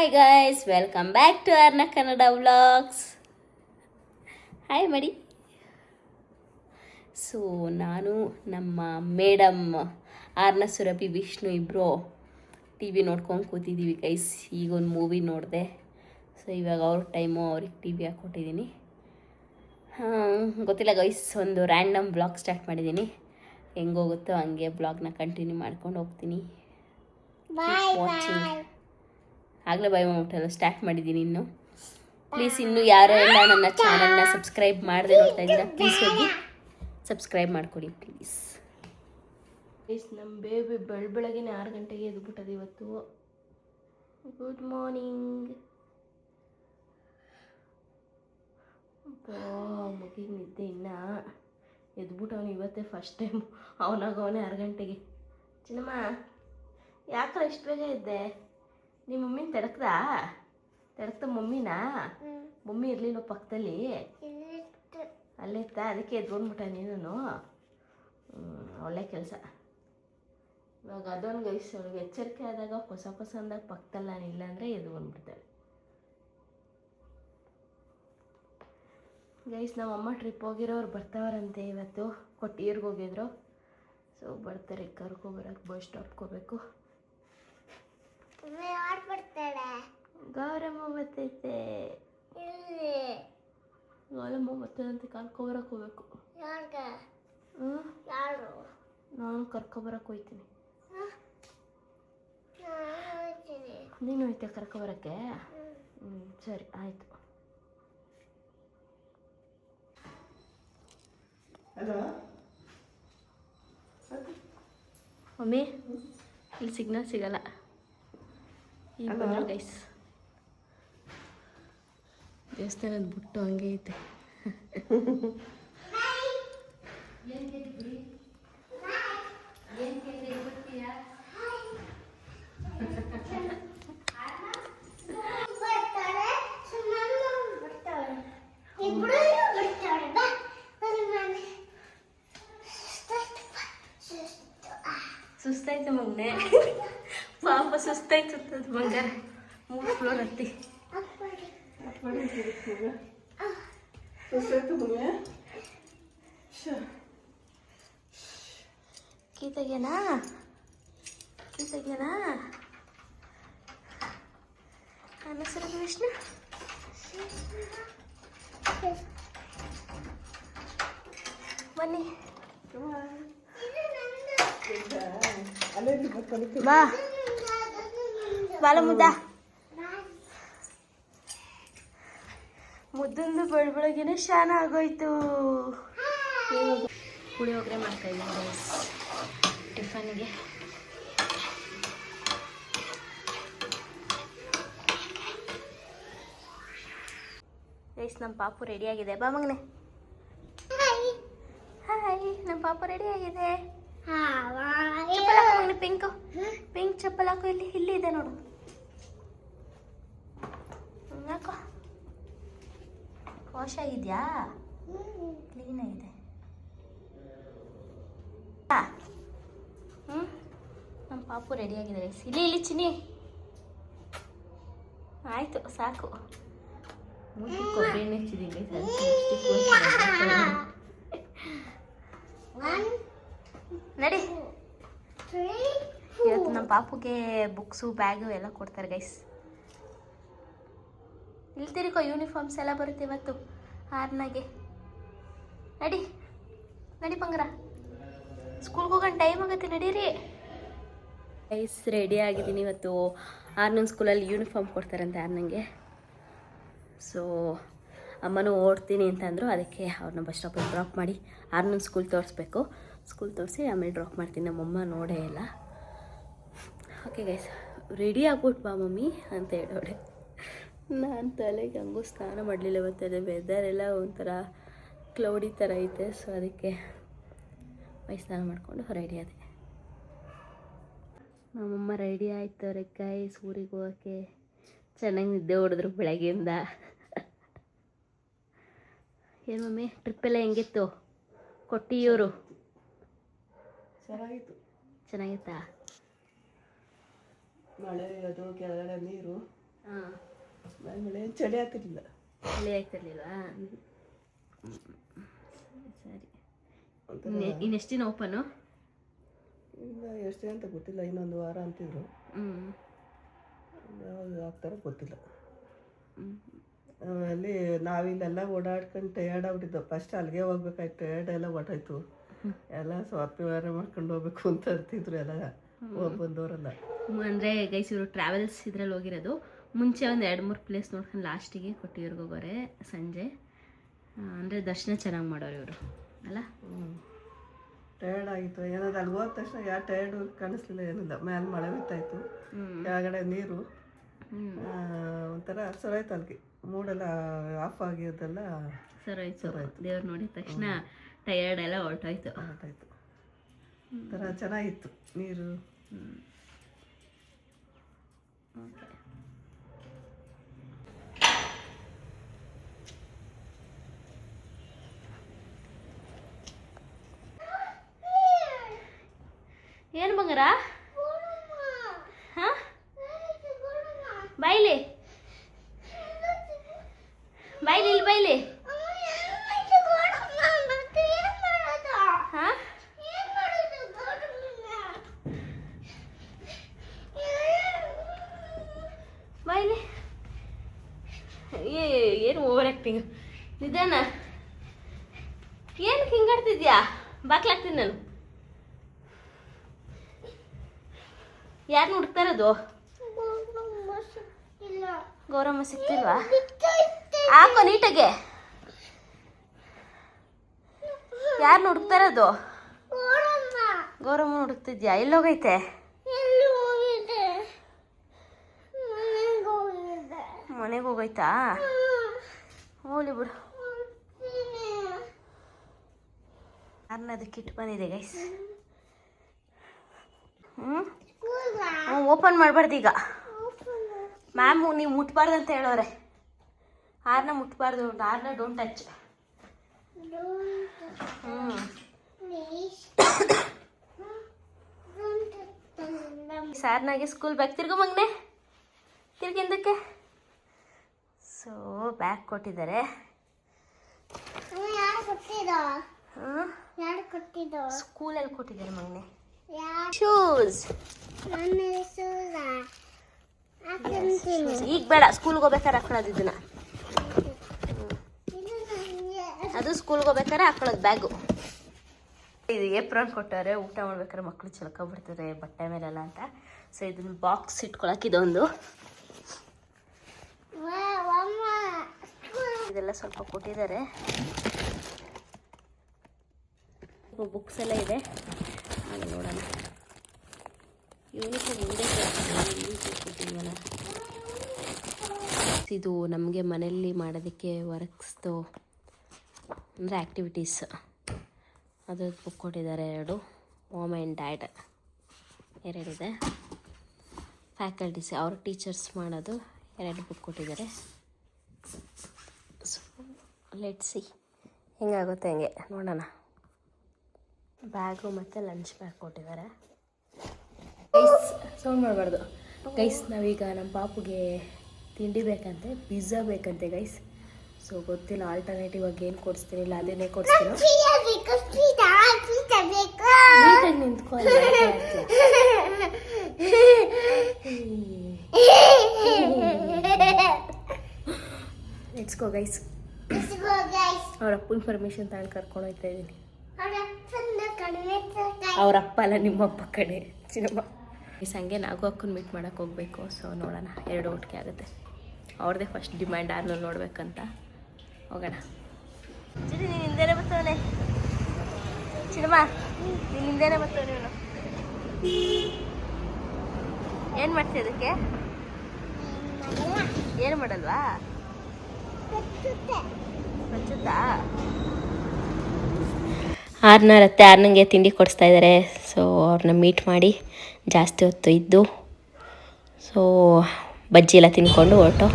Hi guys, welcome back to Arna Kannada vlogs. Hi ಮಾಡಿ. So ನಾನು ನಮ್ಮ ಮೇಡಮ್ ಆರ್ನ ಸುರಭಿ ವಿಷ್ಣು ಇಬ್ಬರು ಟಿ ವಿ ನೋಡ್ಕೊಂಡು ಕೂತಿದ್ದೀವಿ ಗೈಸ್. ಈಗೊಂದು ಮೂವಿ ನೋಡಿದೆ. ಸೊ ಇವಾಗ ಅವ್ರ ಟೈಮು ಅವ್ರಿಗೆ ಟಿ ವಿ ಹಾಕ್ಕೊಟ್ಟಿದ್ದೀನಿ. ಗೊತ್ತಿಲ್ಲ ಗೈಸ್, ಒಂದು ರ್ಯಾಂಡಮ್ ಬ್ಲಾಗ್ ಸ್ಟಾರ್ಟ್ ಮಾಡಿದ್ದೀನಿ. ಹೆಂಗೋಗುತ್ತೋ ಹಂಗೆ ಬ್ಲಾಗ್ನ ಕಂಟಿನ್ಯೂ ಮಾಡ್ಕೊಂಡು ಹೋಗ್ತೀನಿ. ವಾಚಿಂಗ್. ಆಗಲೇ ಬಾಯ್ ಮಾಡ್ಬಿಟ್ಟಲ್ಲ, ಸ್ಟಾರ್ಟ್ ಮಾಡಿದ್ದೀನಿ. ಇನ್ನು ಪ್ಲೀಸ್ ಇನ್ನೂ ಯಾರೆಲ್ಲ ನನ್ನ ಚಾನಲ್ನ ಸಬ್ಸ್ಕ್ರೈಬ್ ಮಾಡದೆ ನೋಡ್ತಾ ಇದ್ದೀರಾ, ಪ್ಲೀಸ್ ಹೋಗಿ ಸಬ್ಸ್ಕ್ರೈಬ್ ಮಾಡ್ಕೊಡಿ ಪ್ಲೀಸ್. ನಮ್ಮ ಬೇಬಿ ಬೆಳಗ್ಗೆ 6 ಗಂಟೆಗೆ ಎದ್ಬಿಟ್ಟದೆ ಇವತ್ತು. Good morning. ಮಗಿಗೆ ನಿದ್ದೆ ಇನ್ನು ಎದ್ಬಿಟ್ಟವನು ಇವತ್ತೇ ಫಸ್ಟ್ ಟೈಮ್. ಅವನಾಗವನೇ 6 ಗಂಟೆಗೆ. ಚಿನ್ನಮ್ಮ ಯಾಕಲ್ಲ ಇಷ್ಟು ಬೇಗ ಇದ್ದೆ? ನಿಮ್ಮ ಮಮ್ಮಿನ ತಡಕ್ತ ಮಮ್ಮಿನಾ? ಮಮ್ಮಿ ಇರಲಿಲ್ಲ ಪಕ್ಕದಲ್ಲಿ, ಅಲ್ಲೇ ಇತ್ತ, ಅದಕ್ಕೆ ಎದ್ಕೊಂಡ್ಬಿಟ್ಟ ನೀನು. ಒಳ್ಳೆ ಕೆಲಸ. ಇವಾಗ ಅದೊಂದು ಗೈಸ್, ಅವಳಿಗೆ ಎಚ್ಚರಿಕೆ ಆದಾಗ ಹೊಸ ಅಂದಾಗ ಪಕ್ಕದಲ್ಲಿ ನಾನು ಇಲ್ಲ ಅಂದರೆ ಎದ್ಕೊಂಡ್ಬಿಡ್ತಾಳೆ ಗೈಸ್. ನಮ್ಮಮ್ಮ ಟ್ರಿಪ್ ಹೋಗಿರೋರು ಬರ್ತಾವ್ರಂತೆ ಇವತ್ತು. ಕೊಟ್ಟಿಯೂರ್ಗೆ ಹೋಗಿದ್ರು. ಸೊ ಬರ್ತಾರೆ, ಕರ್ಕೊಬರಕ್ಕೆ ಬಸ್ ಸ್ಟಾಪ್ಗೆ ಹೋಗ್ಬೇಕು. ಗೌರಮ್ಮ ಬರ್ತೈತೆ. ಗೌರಮ್ಮ ಬರ್ತದಂತೆ, ಕರ್ಕೊಬರಕ್ಕೆ ಹೋಗ್ಬೇಕು. ನಾನು ಕರ್ಕೊಬರಕ್ಕೆ ಹೋಗ್ತೀನಿ. ನೀನು ಹೋಯ್ತೆ ಕರ್ಕೊಬರಕ್ಕೆ? ಸರಿ ಆಯಿತು. ಮಮ್ಮಿ ಇಲ್ಲಿ ಸಿಗ್ನಲ್ ಸಿಗಲ್ಲ. ಈಗ ಬಂದ್ರು ಗೈಸ್. ದೇವಸ್ಥಾನದ ಬಿಟ್ಟು ಹಂಗೆ ಐತೆ. ಸುಸ್ತಾಯ್ತು ಮಗನೆ, ಪಾಪ ಸುಸ್ತಾಯ್ತು ಬಂಗಾರ. 3 ಫ್ಲೋರ್ ಹತ್ತಿ ಕೀತೆಗೆನಾ ನನ್ನ ಹೆಸರು ವಿಷ್ಣು. ಬನ್ನಿ ಬಾ ಬಾಲ ಮುದ್ದ. ಮುದ್ದೊಂದು ಬೆಳಗ್ಗೆನೆ ಶಾನ ಆಗೋಯ್ತು. ಪುಳಿಯೋಗರೆ ಮಾಡ್ತಾಯಿದ್ದೀನಿ ಗೈಸ್ ಟಿಫನ್ಗೆ. ಗೈಸ್ ನಮ್ಮ ಪಾಪು ರೆಡಿಯಾಗಿದೆ. ಬಾ ಮಗನೆ. ಹಾಯ್, ನಮ್ಮ ಪಾಪು ರೆಡಿಯಾಗಿದೆ. ಚಪ್ಪಲ್ ಹಾಕೋ ಮಗನೆ. ಪಿಂಕ್ ಚಪ್ಪಲ್ ಹಾಕೋ. ಇಲ್ಲಿ ಇದೆ ನೋಡು. ಹಾಕೋ. ವಾಶ್ ಆಗಿದೆಯಾ? ಕ್ಲೀನಾಗಿದೆ. ನಮ್ಮ ಪಾಪು ರೆಡಿಯಾಗಿದೆ. ಇಲ್ಲಿ ಚಿನ್ನಿ. ಆಯಿತು ಸಾಕು. ಕೊಬ್ಬರಿ ಎಣ್ಣೆ ಹಚ್ಚಿದ್ದೀನಿ. ನಡಿ. ಇವತ್ತು ನಮ್ಮ ಪಾಪುಗೆ ಬುಕ್ಸು ಬ್ಯಾಗು ಎಲ್ಲ ಕೊಡ್ತಾರೆ ಗೈಸ್. ಇಲ್ಲಿ ತಿರ್ಕೋ, ಯೂನಿಫಾರ್ಮ್ಸ್ ಎಲ್ಲ ಬರುತ್ತೆ ಇವತ್ತು ಆರ್ನಾಗೆ. ನಡಿ ಬಂಗಾರ, ಸ್ಕೂಲ್ಗೆ ಹೋಗೋಣ, ಟೈಮ್ ಆಗುತ್ತೆ. ನಡೀರಿ ಗೈಸ್. ರೆಡಿ ಆಗಿದ್ದೀನಿ. ಇವತ್ತು ಆರ್ನನ್ ಸ್ಕೂಲಲ್ಲಿ ಯೂನಿಫಾರ್ಮ್ ಕೊಡ್ತಾರಂತೆ ಆರ್ನಂಗೆ. ಸೊ ಅಮ್ಮನೂ ಓಡ್ತೀನಿ ಅಂತಂದರು. ಅದಕ್ಕೆ ಅವ್ರನ್ನ ಬಸ್ ಸ್ಟಾಪಲ್ಲಿ ಡ್ರಾಪ್ ಮಾಡಿ ಆರ್ನನ್ ಸ್ಕೂಲ್ ತೋರಿಸ್ಬೇಕು. ಸ್ಕೂಲ್ ತೋರಿಸಿ ಆಮೇಲೆ ಡ್ರಾಪ್ ಮಾಡ್ತೀನಿ. ನಮ್ಮಮ್ಮ ನೋಡೇ ಇಲ್ಲ. ಓಕೆ ಗೈಸ್, ರೆಡಿ ಆಗ್ಬಿಟ್ಟು ಬಾ ಮಮ್ಮಿ ಅಂತ ಹೇಳೋಡೆ. ನಾನು ತಲೆಗೆ ಹಂಗೂ ಸ್ನಾನ ಮಾಡಲಿಲ್ಲ. ಇವತ್ತದೆ ವೆದರ್ ಎಲ್ಲ ಒಂಥರ ಕ್ಲೌಡಿ ಥರ ಐತೆ. ಸೊ ಅದಕ್ಕೆ ಮೈ ಸ್ನಾನ ಮಾಡಿಕೊಂಡು ರೆಡಿ ಆದೆ. ನಮ್ಮಮ್ಮ ರೆಡಿ ಆಯ್ತವ್ರೆ ಗೈಸ್ ಊರಿಗೆ ಹೋಗೋಕ್ಕೆ. ಚೆನ್ನಾಗಿ ನಿದ್ದೆ ಹೊಡೆದ್ರು ಬೆಳಗ್ಗೆಯಿಂದ. ಏನು ಮಮ್ಮಿ, ಟ್ರಿಪ್ಪೆಲ್ಲ ಹೆಂಗಿತ್ತು? ಕೊಟ್ಟಿಯೂರು ಚೆನ್ನಾಗಿತ್ತಾ? ಮಳೆ ಅದು ಕೆಳಗಡೆ ನೀರು. ಆಮೇಲೆ ಏನು ಚಳಿ ಆಗ್ತಿರ್ಲಿಲ್ಲ. ಚಳಿ ಆಗ್ತಿರ್ಲಿಲ್ವಾ? ಸರಿ. ಇನ್ನೆಷ್ಟು ದಿನ ಓಪನು? ಇನ್ನು ಎಷ್ಟು ದಿನ ಅಂತ ಗೊತ್ತಿಲ್ಲ, ಇನ್ನೊಂದು ವಾರ ಅಂತಿದ್ರು. ಯಾವಾಗ ಆಗ್ತಾರೋ ಗೊತ್ತಿಲ್ಲ. ಅಲ್ಲಿ ನಾವಿಲ್ಲೆಲ್ಲ ಓಡಾಡ್ಕೊಂಡು ಟಯರ್ಡ್ ಆಗ್ಬಿಟ್ಟಿದ್ದು. ಫಸ್ಟ್ ಅಲ್ಲಿಗೆ ಹೋಗ್ಬೇಕಾಯ್ತು, ಟಯರ್ಡ್ ಎಲ್ಲ ಹೊಟ್ಟೋಯ್ತು. ಎಲ್ಲ ಸ್ವಾಭಿಮಾನ ಮಾಡ್ಕೊಂಡು ಹೋಗ್ಬೇಕು ಅಂತ ಅಂತಿದ್ರು ಎಲ್ಲ ಹೋಗಿ ಬಂದವರೆಲ್ಲ. ಅಂದರೆ ಗೈಸ್ ಇವರು ಟ್ರಾವೆಲ್ಸ್ ಇದ್ರಲ್ಲಿ ಹೋಗಿರೋದು. ಮುಂಚೆ ಒಂದು 2-3 ಪ್ಲೇಸ್ ನೋಡ್ಕೊಂಡು ಲಾಸ್ಟಿಗೆ ಕೊಟ್ಟಿವ್ರಿಗೆ ಹೋಗೋರೆ ಸಂಜೆ. ಅಂದರೆ ದರ್ಶನ ಚೆನ್ನಾಗಿ ಮಾಡೋರು ಇವರು ಅಲ್ಲ. ಟಯರ್ಡ್ ಆಗಿತ್ತು ಏನಾದ್ರು ಅಲ್ಲಿ ಹೋದ ತಕ್ಷಣ ಯಾವ ಟಯರ್ಡು ಕಾಣಿಸ್ಲಿಲ್ಲ, ಏನಿಲ್ಲ. ಮೇಲೆ ಮಳೆ ಬಿತ್ತಾಯಿತು, ಕೆಳಗಡೆ ನೀರು ಒಂಥರ ಸರೋಯ್ತು. ಅಲ್ಲಿಗೆ ಮೂಡೆಲ್ಲ ಆಫ್ ಆಗಿರೋದೆಲ್ಲ ಸರೋಯ್ತು. ದೇವ್ರು ನೋಡಿದ ತಕ್ಷಣ ಟಯರ್ಡ್ ಎಲ್ಲ ಹೊರಟೋಯ್ತು. ಒಂಥರ ಚೆನ್ನಾಗಿತ್ತು ನೀರು. ಏನು ಬಂಗಾರ? ಹಾಂ ಬಾಯ್ಲಿ ಬಾಯ್ಲಿ ಇಲ್ಲಿ ಬಾಯ್ಲಿ. ಹಾಂ ಬಾಯ್ಲಿ. ಏನು ಓವರ್ ಆ್ಯಕ್ಟಿಂಗ್ ನಿಧಾನ. ಏನು ಹಿಂಗಾಡ್ತಿದ್ಯಾ? ಬಾಕ್ಲಾಗ್ತೀನಿ ನಾನು. ಯಾರನ್ನ ಹುಡುಕ್ತಾ ಇರೋದು? ಗೌರಮ್ಮ ಸಿಕ್ತಿಲ್ವಾ? ಹಾಕೋ ನೀಟಾಗೆ. ಯಾರನ್ನ ಹುಡುಕ್ತಾ ಇರೋದು? ಗೌರಮ್ಮ ಹುಡುಕ್ತಿದ್ಯಾ? ಎಲ್ಲೋಗೈತೆ? ಮನೆಗೆ ಹೋಗೈತಾ? ಹೋಗ್ಲಿ ಬಿಡು. ಯಾರನ್ನ ಅದಕ್ಕೆ ಇಟ್ಟು ಬಂದಿದೆ ಗೈಸ್. ಓಪನ್ ಮಾಡಬಾರ್ದು ಈಗ. ಮ್ಯಾಮು ನೀವು ಮುಟ್ಬಾರ್ದು ಅಂತ ಹೇಳೋರೆ. ಆರನ್ನ ಮುಟ್ಬಾರ್ದು, ಆರನ್ನ ಡೋಂಟ್ ಟಚ್. ಸಾರ್ನಾಗೆ ಸ್ಕೂಲ್ ಬ್ಯಾಗ್ ತಿರ್ಗೋ ಮಗನೆ, ತಿರ್ಗಿಂದಕ್ಕೆ. ಸೊ ಬ್ಯಾಗ್ ಕೊಟ್ಟಿದ್ದಾರೆ. ಸ್ಕೂಲಲ್ಲಿ ಕೊಟ್ಟಿದ್ದಾರೆ ಮಗನೆ. ಶೂಸ್ ಈಗ ಬೇಡ, ಸ್ಕೂಲ್ಗೆ ಹೋಗ್ಬೇಕಾರೆ ಹಾಕೊಳ್ಳೋದು ಇದನ್ನ. ಅದು ಸ್ಕೂಲ್ಗೆ ಹೋಗ್ಬೇಕಾರೆ ಹಾಕೊಳ್ಳೋದು ಬ್ಯಾಗು. ಇದು ಏಪ್ರಾನ್ ಕೊಟ್ಟಾರೆ. ಊಟ ಮಾಡ್ಬೇಕಾದ್ರೆ ಮಕ್ಕಳು ಚಲ್ಕೊಬಿಡ್ತಾರೆ ಬಟ್ಟೆ ಮೇಲೆಲ್ಲ ಅಂತ. ಸೊ ಇದನ್ನ ಬಾಕ್ಸ್ ಇಟ್ಕೊಳಕ್ಕೆ ಇದೊಂದು. ಇದೆಲ್ಲ ಸ್ವಲ್ಪ ಕೊಟ್ಟಿದ್ದಾರೆ. ಬುಕ್ಸ್ ಎಲ್ಲ ಇದೆ, ನೋಡೋಣ. ಇದು ನಮಗೆ ಮನೆಯಲ್ಲಿ ಮಾಡೋದಕ್ಕೆ ವರ್ಕ್ಸ್ದು ಅಂದರೆ ಆ್ಯಕ್ಟಿವಿಟೀಸ್ ಅದ್ರದ್ದು ಬುಕ್ ಕೊಟ್ಟಿದ್ದಾರೆ. 2 ಮಾಮ್ ಆ್ಯಂಡ್ ಡ್ಯಾಡ್ 2 ಇದೆ. ಫ್ಯಾಕಲ್ಟೀಸ್ ಅವ್ರ ಟೀಚರ್ಸ್ ಮಾಡೋದು 2 ಬುಕ್ ಕೊಟ್ಟಿದ್ದಾರೆ. ಸೊ ಲೆಟ್ಸ್ ಸಿ ಹೆಂಗಾಗುತ್ತೆ ಹಂಗೆ ನೋಡೋಣ. ಬ್ಯಾಗು ಮತ್ತು ಲಂಚ್ ಬ್ಯಾಗ್ ಕೊಟ್ಟಿದ್ದಾರೆ. ಗೈಸ್ ಸೌಂಡ್ ಮಾಡಬಾರ್ದು ಗೈಸ್. ನಾವೀಗ ನಮ್ಮ ಪಾಪುಗೆ ತಿಂಡಿ ಬೇಕಂತೆ, ಪಿಜ್ಜಾ ಬೇಕಂತೆ ಗೈಸ್. ಸೊ ಗೊತ್ತಿಲ್ಲ ಆಲ್ಟರ್ನೇಟಿವ್ ಆಗಿ ಏನು ಕೊಡಿಸ್ತೀನಿ, ಇಲ್ಲ ಅದನ್ನೇ ಕೊಡಿಸ್ತೀನಿ. ನೀಟಾಗಿ ನಿಂತ್ಕೊ. Let's go guys. ಅವ್ರ ಅಪ್ಪನ ಪರ್ಮಿಷನ್ ತಗೊಂಡು ಕರ್ಕೊಂಡು ಹೋಗ್ತಾ ಇದ್ದೀನಿ. ಅವರಪ್ಪ ಅಲ್ಲ, ನಿಮ್ಮಪ್ಪ ಕಡೆ ಚಿನ್ನಮ್ಮ. ಹಂಗೆ ನಾಗು ಅಕ್ಕನ ಮೀಟ್ ಮಾಡೋಕ್ಕೆ ಹೋಗಬೇಕು. ಸೊ ನೋಡೋಣ, 2 ಒಟ್ಟಿಗೆ ಆಗುತ್ತೆ. ಅವ್ರದ್ದೇ ಫಸ್ಟ್ ಡಿಮ್ಯಾಂಡ್ ಆದ್ಮೇಲೆ ನೋಡ್ಬೇಕಂತ ಹೋಗೋಣ. ಚಿನ್ನ ನೀನು ಹಿಂದೆನೇ ಬರ್ತಾವನೆ. ಚಿನ್ನಮ್ಮ ನೀನು ಹಿಂದೆನೇ ಬರ್ತಾವೆ. ಇವನು ಏನು ಮಾಡ್ತೀಯ ಅದಕ್ಕೆ? ಏನು ಮಾಡಲ್ವಾ? ಬಚ್ಚುತ್ತಾ? ಆರ್ನರತ್ತೆ ಆರ್ನಂಗೆ ತಿಂಡಿ ಕೊಡಿಸ್ತಾ ಇದ್ದಾರೆ. ಸೊ ಅವ್ರನ್ನ ಮೀಟ್ ಮಾಡಿ ಜಾಸ್ತಿ ಹೊತ್ತು ಇದ್ದು, ಸೊ ಬಜ್ಜಿ ಎಲ್ಲ ತಿನ್ಕೊಂಡು ಹೊರಟು.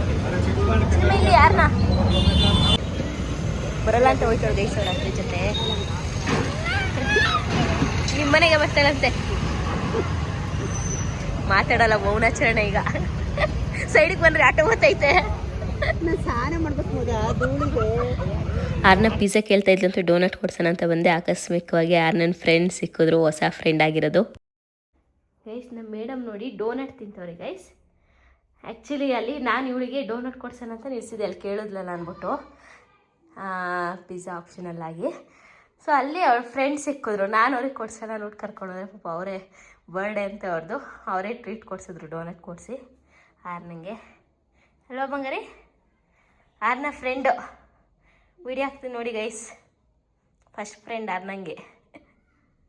ಇಲ್ಲಿ ಯಾರನ್ನ ಬರಲ್ಲ ಅಂತ ಹೋಯ್ತಾಳೆ ದೇಶವ್ರ ಅದ್ರ ಜೊತೆ. ನಿಮ್ಮ ಮನೆಗೆ ಬರ್ತಾಳಂತೆ. ಮಾತಾಡಲ್ಲ, ಮೌನಾಚರಣೆ. ಈಗ ಸೈಡಿಗೆ ಬಂದರೆ ಆಟೋ ಗೊತ್ತೈತೆ. ಸ್ನಾನ ಮಾಡ್ಬೇಕು ಧೂಳಿಗೆ. ಆರ್ನ ಪಿಜ್ಜಾ ಕೇಳ್ತಾ ಇದ್ಲು ಅಂತ ಡೋನಟ್ ಕೊಡ್ಸೋಣ ಅಂತ ಬಂದೆ. ಆಕಸ್ಮಿಕವಾಗಿ ಯಾರು ನನ್ನ ಫ್ರೆಂಡ್ ಸಿಕ್ಕಿದ್ರು, ಹೊಸ ಫ್ರೆಂಡ್ ಆಗಿರೋದು. ಗೈಸ್ ನಮ್ಮ ಮೇಡಮ್ ನೋಡಿ ಡೋನಟ್ ತಿಂತವ್ರೆ ಗೈಸ್. ಆ್ಯಕ್ಚುಲಿ ಅಲ್ಲಿ ನಾನು ಇವಳಿಗೆ ಡೋನಟ್ ಕೊಡ್ಸೋಣ ಅಂತ ನಿಲ್ಸಿದ್ದೆ, ಅಲ್ಲಿ ಕೇಳಿದ್ಲಲ್ಲ ಅಂದ್ಬಿಟ್ಟು ಪಿಜ್ಜಾ ಆಪ್ಷನಲ್ಲಾಗಿ. ಸೊ ಅಲ್ಲಿ ಅವ್ರ ಫ್ರೆಂಡ್ ಸಿಕ್ಕಿದ್ರು, ನಾನು ಅವ್ರಿಗೆ ಕೊಡ್ಸೋಣ ನೋಡಿ ಕರ್ಕೊಂಡೋದ್ರೆ. ಪಾಪ ಅವರೇ ಬರ್ಡೇ ಅಂತ ಅವ್ರದ್ದು, ಅವರೇ ಟ್ರೀಟ್ ಕೊಡಿಸಿದ್ರು ಡೋನಟ್ ಕೊಡಿಸಿ ಆರ್ನಂಗೆ. ಅಲ್ವಾ ಬಂಗಾರಿ? ಆರ್ನ ಫ್ರೆಂಡು ವಿಡಿಯೋ ಹಾಕ್ತೀನಿ ನೋಡಿ ಗೈಸ್. ಫಸ್ಟ್ ಫ್ರೆಂಡ್ ಆರ್ನಂಗೆ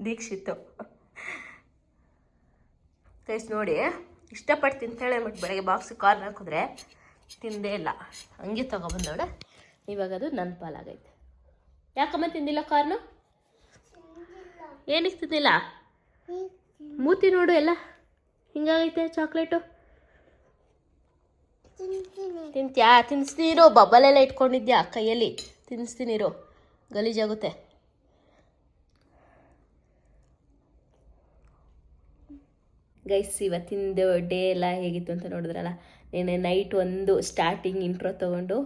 ದೀಕ್ಷಿತ್ತು ಗೈಸ್. ನೋಡಿ ಇಷ್ಟಪಟ್ಟು ತಿಂತಾಳೆ, ಬಟ್ ಬೆಳಗ್ಗೆ ಬಾಕ್ಸಿಗೆ ಕಾರ್ನ್ ಹಾಕಿದ್ರೆ ತಿಂದೇ ಇಲ್ಲ, ಹಂಗೆ ತೊಗೊಬಂದವಳೆ. ಇವಾಗ ಅದು ನನ್ನ ಪಾಲಾಗೈತೆ. ಯಾಕಮ್ಮ ತಿಂದಿಲ್ಲ ಕಾರ್ನು? ಏನಕ್ಕೆ ತಿಂದಿಲ್ಲ? ಮೂತಿ ನೋಡು ಎಲ್ಲ ಹಿಂಗಾಗೈತೆ. ಚಾಕ್ಲೇಟು ತಿಂತ್ಯಾ? ತಿನ್ನಿಸ್ತೀರೋ, ಬಬ್ಬಲೆಲ್ಲ ಇಟ್ಕೊಂಡಿದ್ಯಾ ಕೈಯಲ್ಲಿ, ತಿನ್ನಿಸ್ತೀನಿರೋ, ಗಲೀಜಾಗುತ್ತೆ. ಗೈಸ್ ಇವತ್ತಿಂದು ಡೇ ಎಲ್ಲ ಹೇಗಿತ್ತು ಅಂತ ನೋಡಿದ್ರಲ್ಲ. ನೆನ್ನೆ ನೈಟ್ ಒಂದು ಸ್ಟಾರ್ಟಿಂಗ್ ಇಂಟ್ರೋ ತೊಗೊಂಡು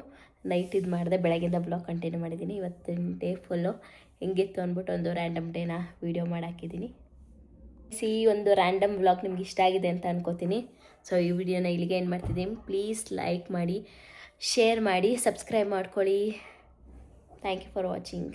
ನೈಟ್ ಇದು ಮಾಡಿದೆ, ಬೆಳಗ್ಗಿಂದ ಬ್ಲಾಗ್ ಕಂಟಿನ್ಯೂ ಮಾಡಿದ್ದೀನಿ. ಇವತ್ತಿನ ಡೇ ಫುಲ್ಲು ಹೆಂಗಿತ್ತು ಅಂದ್ಬಿಟ್ಟು ಒಂದು ರ್ಯಾಂಡಮ್ ಡೇನ ವೀಡಿಯೋ ಮಾಡಾಕಿದ್ದೀನಿ. ಈ ಒಂದು ರ್ಯಾಂಡಮ್ ವ್ಲಾಗ್ ನಿಮ್ಗೆ ಇಷ್ಟ ಆಗಿದೆ ಅಂತ ಅನ್ಕೋತೀನಿ. ಸೊ ಈ ವಿಡಿಯೋನ ಇಲ್ಲಿಗೆ ಏನು ಮಾಡ್ತಿದ್ದೀನಿ. ಪ್ಲೀಸ್ ಲೈಕ್ ಮಾಡಿ, ಶೇರ್ ಮಾಡಿ, ಸಬ್ಸ್ಕ್ರೈಬ್ ಮಾಡ್ಕೊಳ್ಳಿ. Thank you for watching.